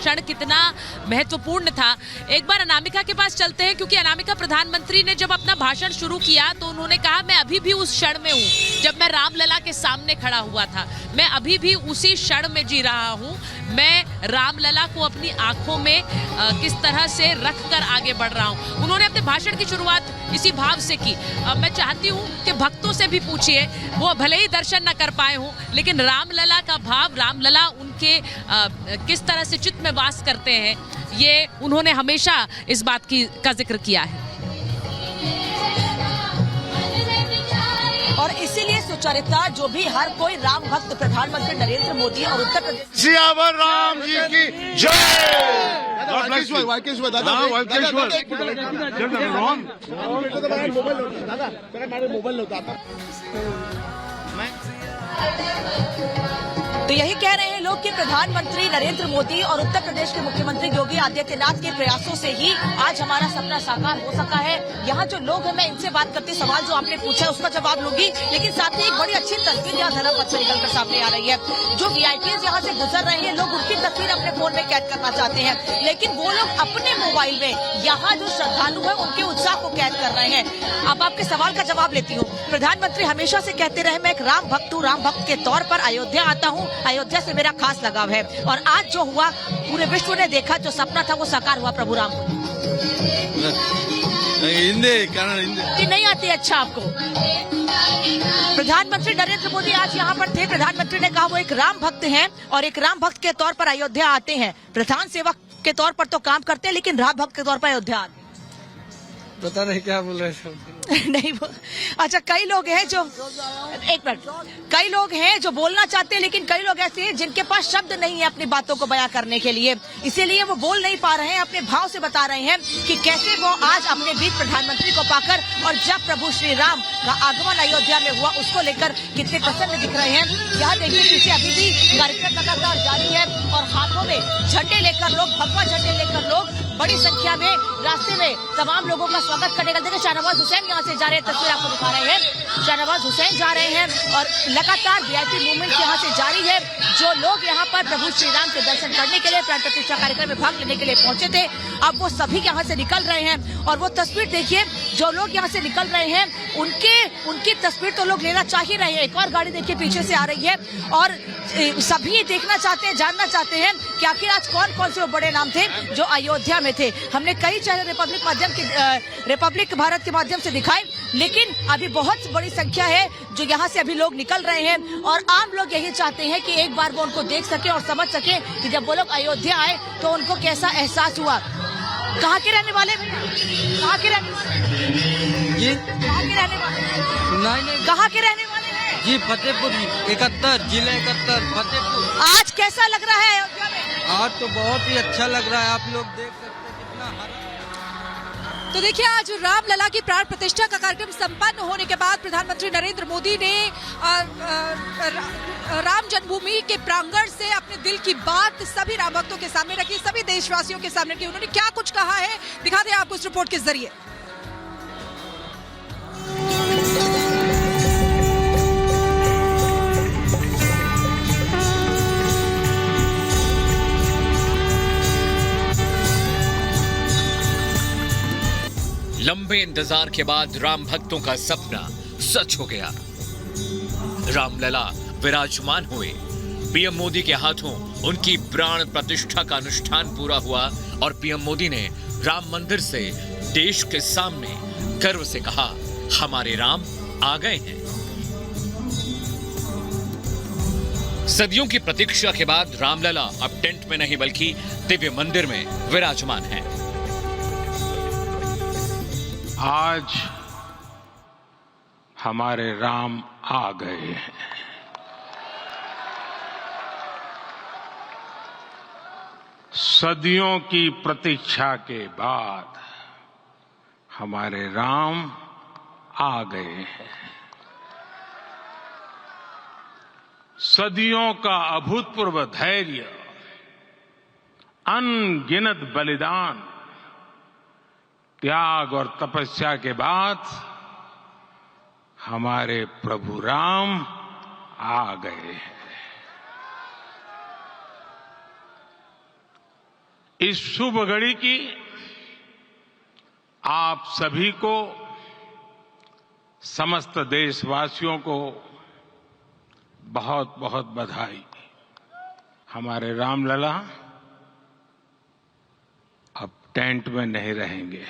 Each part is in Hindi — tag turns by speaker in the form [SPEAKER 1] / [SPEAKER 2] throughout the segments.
[SPEAKER 1] क्षण कितना महत्वपूर्ण था। एक बार अनामिका के पास चलते हैं, क्योंकि अनामिका, प्रधानमंत्री ने जब अपना भाषण शुरू किया तो उन्होंने कहा मैं अभी भी उस क्षण में हूँ जब मैं रामलला के सामने खड़ा हुआ था, मैं अभी भी उसी क्षण में जी रहा हूँ, मैं रामलला को अपनी आंखों में किस तरह से रख कर आगे बढ़ रहा हूँ। उन्होंने अपने भाषण की शुरुआत इसी भाव से की। मैं चाहती हूँ कि भक्तों से भी पूछिए, वो भले ही दर्शन न कर पाए हों, लेकिन रामलला का भाव, रामलला उनके किस तरह से चित्त में वास करते हैं, ये उन्होंने हमेशा इस बात का जिक्र किया है।
[SPEAKER 2] और इसीलिए सुचरिता जो भी हर कोई राम भक्त प्रधानमंत्री नरेंद्र मोदी और उत्तर प्रदेश
[SPEAKER 3] सियावर राम जी की जय।
[SPEAKER 2] तो यही कह रहे हैं लोग कि प्रधानमंत्री नरेंद्र मोदी और उत्तर प्रदेश के मुख्यमंत्री योगी आदित्यनाथ के प्रयासों से ही आज हमारा सपना साकार हो सका है। यहाँ जो लोग हैं, मैं इनसे बात करती, सवाल जो आपने पूछा है उसका जवाब लूंगी, लेकिन साथ में एक बड़ी अच्छी तस्वीर यहाँ धर्मपथ से निकलकर सामने आ रही है। जो वीआईपीज यहाँ से गुजर रहे हैं, लोग उनकी तस्वीर अपने फोन में कैद करना चाहते हैं, लेकिन वो लोग अपने मोबाइल में यहाँ जो श्रद्धालु है उनके उत्साह को कैद कर रहे हैं। अब आपके सवाल का जवाब लेती हूँ। प्रधानमंत्री हमेशा से कहते रहे मैं एक राम भक्त हूँ, राम भक्त के तौर पर अयोध्या आता हूँ, अयोध्या से मेरा खास लगाव है, और आज जो हुआ पूरे विश्व ने देखा, जो सपना था वो साकार हुआ। प्रभु राम हिंदी नहीं आती अच्छा आपको? प्रधानमंत्री नरेंद्र मोदी आज यहाँ पर थे। प्रधानमंत्री ने कहा वो एक राम भक्त हैं और एक राम भक्त के तौर पर अयोध्या आते हैं। प्रधान सेवक के तौर पर तो काम करते हैं, लेकिन राम भक्त के तौर पर अयोध्या आते हैं।
[SPEAKER 4] पता नहीं क्या बोल रहे
[SPEAKER 2] नहीं अच्छा, कई लोग हैं जो, एक मिनट, कई लोग हैं जो बोलना चाहते हैं, लेकिन कई लोग ऐसे हैं जिनके पास शब्द नहीं है अपनी बातों को बयां करने के लिए, इसीलिए वो बोल नहीं पा रहे हैं, अपने भाव से बता रहे हैं कि कैसे वो आज अपने बीच प्रधानमंत्री को पाकर और जब प्रभु श्री राम का आगमन अयोध्या में हुआ उसको लेकर कितने प्रसन्न दिख रहे हैं। यहाँ देखिए पीछे अभी भी कार्यक्रम लगातार जारी है और हाथों में झंडे लेकर लोग, भगवा झंडे लेकर लोग बड़ी संख्या में रास्ते में तमाम लोगों का स्वागत करने का। देखिए शाहनवाज हुसैन यहाँ से जा रहे हैं, तस्वीर आपको दिखा रहे हैं, शाहनवाज हुसैन जा रहे हैं और लगातार वीआईपी मूवमेंट यहाँ से जारी है। जो लोग यहाँ पर प्रभु श्री राम के दर्शन करने के लिए, प्राण प्रतिष्ठा कार्यक्रम में भाग लेने के लिए पहुंचे थे, अब वो सभी यहाँ से निकल रहे हैं। और वो तस्वीर देखिए, जो लोग यहाँ से निकल रहे हैं उनकी तस्वीर तो लोग लेना चाह ही रहे हैं। एक और गाड़ी देखिए पीछे से आ रही है और सभी देखना चाहते हैं, जानना चाहते हैं कि आखिर आज कौन कौन से वो बड़े नाम थे जो अयोध्या में थे। हमने कई चेहरे रिपब्लिक भारत के माध्यम से दिखाए, लेकिन अभी बहुत बड़ी संख्या है जो यहाँ से अभी लोग निकल रहे हैं और आम लोग यही चाहते हैं कि एक बार वो उनको देख सके और समझ सके कि जब वो लोग अयोध्या आए तो उनको कैसा एहसास हुआ। कहाँ के रहने वाले, कहाँ के रहने वाले, कहाँ के रहने वाले हैं
[SPEAKER 4] जी? फतेहपुर 71, जिला 71, फतेहपुर।
[SPEAKER 2] आज कैसा लग रहा है अयोध्या में?
[SPEAKER 4] आज तो बहुत ही अच्छा लग रहा है, आप लोग देख सकते हैं कितना हरा।
[SPEAKER 5] तो देखिए, आज रामलला की प्राण प्रतिष्ठा का कार्यक्रम संपन्न होने के बाद प्रधानमंत्री नरेंद्र मोदी ने राम जन्मभूमि के प्रांगण से अपने दिल की बात सभी राम भक्तों के सामने रखी, सभी देशवासियों के सामने रखी। उन्होंने क्या कुछ कहा है दिखा दें आपको इस रिपोर्ट के जरिए।
[SPEAKER 6] लंबे इंतजार के बाद राम भक्तों का सपना सच हो गया। रामलला विराजमान हुए। पीएम मोदी के हाथों उनकी प्राण प्रतिष्ठा का अनुष्ठान पूरा हुआ और पीएम मोदी ने राम मंदिर से देश के सामने गर्व से कहा, हमारे राम आ गए हैं। सदियों की प्रतीक्षा के बाद रामलला अब टेंट में नहीं बल्कि दिव्य मंदिर में विराजमान है।
[SPEAKER 7] आज हमारे राम आ गए हैं। सदियों की प्रतीक्षा के बाद हमारे राम आ गए हैं। सदियों का अभूतपूर्व धैर्य, अनगिनत बलिदान, त्याग और तपस्या के बाद हमारे प्रभु राम आ गए हैं। इस शुभ घड़ी की आप सभी को, समस्त देशवासियों को बहुत बहुत बधाई। हमारे रामलला अब टेंट में नहीं रहेंगे।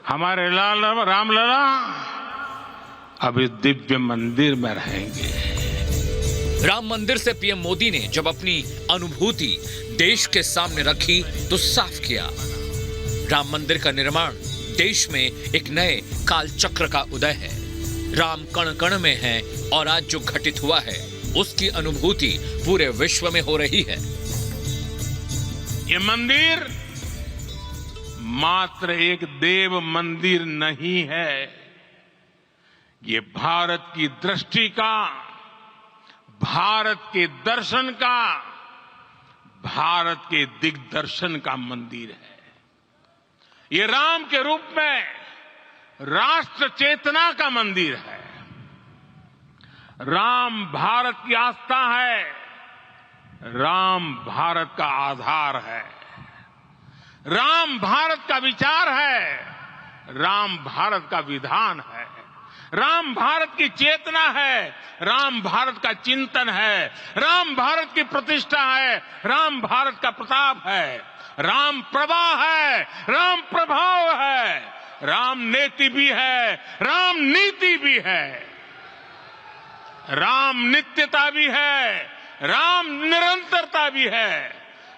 [SPEAKER 7] हमारे रामलला अब इस दिव्य मंदिर में रहेंगे।
[SPEAKER 6] राम मंदिर से पीएम मोदी ने जब अपनी अनुभूति देश के सामने रखी तो साफ किया, राम मंदिर का निर्माण देश में एक नए काल चक्र का उदय है। राम कण कण में है और आज जो घटित हुआ है उसकी अनुभूति पूरे विश्व में हो रही है।
[SPEAKER 7] ये मंदिर मात्र एक देव मंदिर नहीं है, ये भारत की दृष्टि का, भारत के दर्शन का, भारत के दिग्दर्शन का मंदिर है। ये राम के रूप में राष्ट्र चेतना का मंदिर है। राम भारत की आस्था है, राम भारत का आधार है, राम भारत का विचार है, राम भारत का विधान है, राम भारत की चेतना है, राम भारत का चिंतन है, राम भारत की प्रतिष्ठा है, राम भारत का प्रताप है, राम प्रवाह है, राम प्रभाव है, राम नेति भी है, राम नीति भी है, राम नित्यता भी है, राम निरंतरता भी है,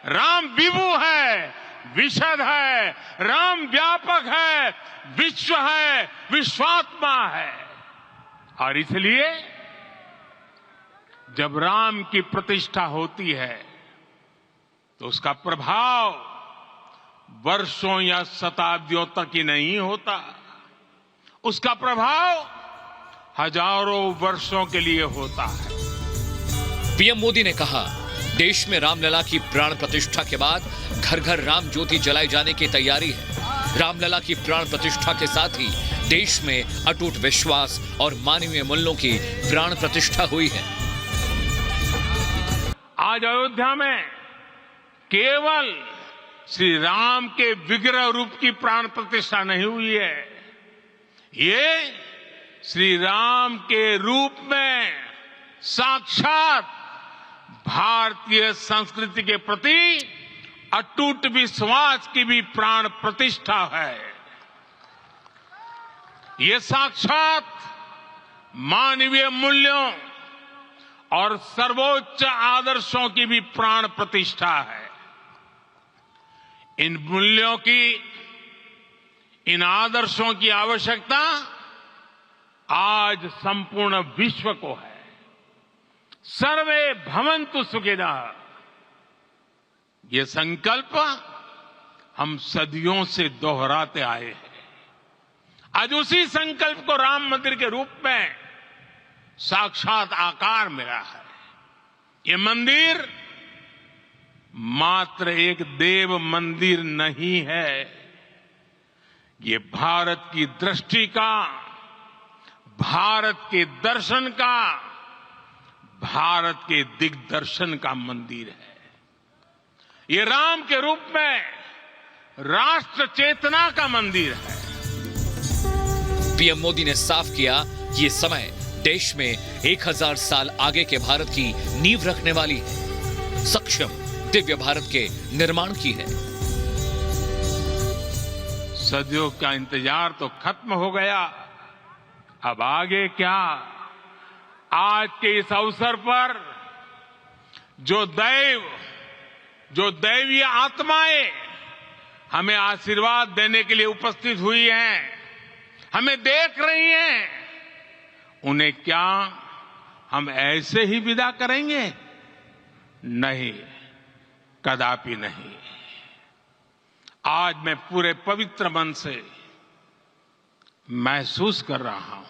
[SPEAKER 7] राम विभु है, विशद है, राम व्यापक है, विश्व है, विश्वात्मा है। और इसलिए जब राम की प्रतिष्ठा होती है तो उसका प्रभाव वर्षों या शताब्दियों तक ही नहीं होता, उसका प्रभाव हजारों वर्षों के लिए होता है।
[SPEAKER 6] पीएम मोदी ने कहा, देश में रामलला की प्राण प्रतिष्ठा के बाद घर घर राम ज्योति जलाई जाने की तैयारी है। रामलला की प्राण प्रतिष्ठा के साथ ही देश में अटूट विश्वास और मानवीय मूल्यों की प्राण प्रतिष्ठा हुई है।
[SPEAKER 7] आज अयोध्या में केवल श्री राम के विग्रह रूप की प्राण प्रतिष्ठा नहीं हुई है, ये श्री राम के रूप में साक्षात भारतीय संस्कृति के प्रति अटूट विश्वास की भी प्राण प्रतिष्ठा है। ये साक्षात मानवीय मूल्यों और सर्वोच्च आदर्शों की भी प्राण प्रतिष्ठा है। इन मूल्यों की, इन आदर्शों की आवश्यकता आज संपूर्ण विश्व को है। सर्वे भवन्तु सुखिनः, ये संकल्प हम सदियों से दोहराते आए हैं। आज उसी संकल्प को राम मंदिर के रूप में साक्षात आकार मिला है। ये मंदिर मात्र एक देव मंदिर नहीं है, ये भारत की दृष्टि का, भारत के दर्शन का, भारत के दिग्दर्शन का मंदिर है। ये राम के रूप में राष्ट्र चेतना का मंदिर है।
[SPEAKER 6] पीएम मोदी ने साफ किया, ये समय देश में 1000 साल आगे के भारत की नींव रखने वाली है, सक्षम दिव्य भारत के निर्माण की है।
[SPEAKER 7] सदियों का इंतजार तो खत्म हो गया, अब आगे क्या? आज के इस अवसर पर जो दैवीय आत्माएं हमें आशीर्वाद देने के लिए उपस्थित हुई हैं, हमें देख रही हैं, उन्हें क्या हम ऐसे ही विदा करेंगे? नहीं, कदापि नहीं। आज मैं पूरे पवित्र मन से महसूस कर रहा हूं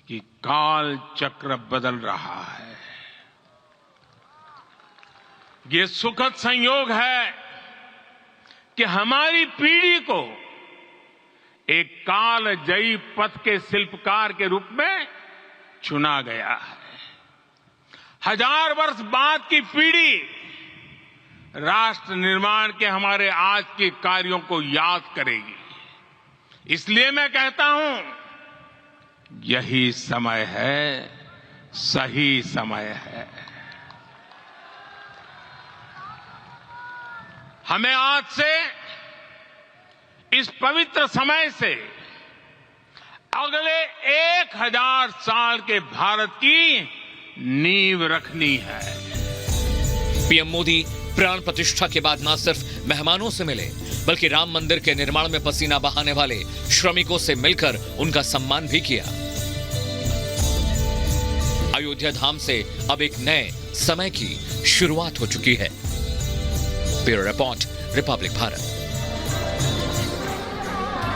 [SPEAKER 7] कि काल चक्र बदल रहा है। ये सुखद संयोग है कि हमारी पीढ़ी को एक कालजयी पथ के शिल्पकार के रूप में चुना गया है। 1000 वर्ष बाद की पीढ़ी राष्ट्र निर्माण के हमारे आज के कार्यों को याद करेगी। इसलिए मैं कहता हूं, यही समय है, सही समय है। हमें आज से इस पवित्र समय से अगले 1000 साल के भारत की नींव रखनी है।
[SPEAKER 6] पीएम मोदी प्राण प्रतिष्ठा के बाद न सिर्फ मेहमानों से मिले, बल्कि राम मंदिर के निर्माण में पसीना बहाने वाले श्रमिकों से मिलकर उनका सम्मान भी किया। अयोध्या धाम से अब एक नए समय की शुरुआत हो चुकी है। Bureau report, Republic Bharat.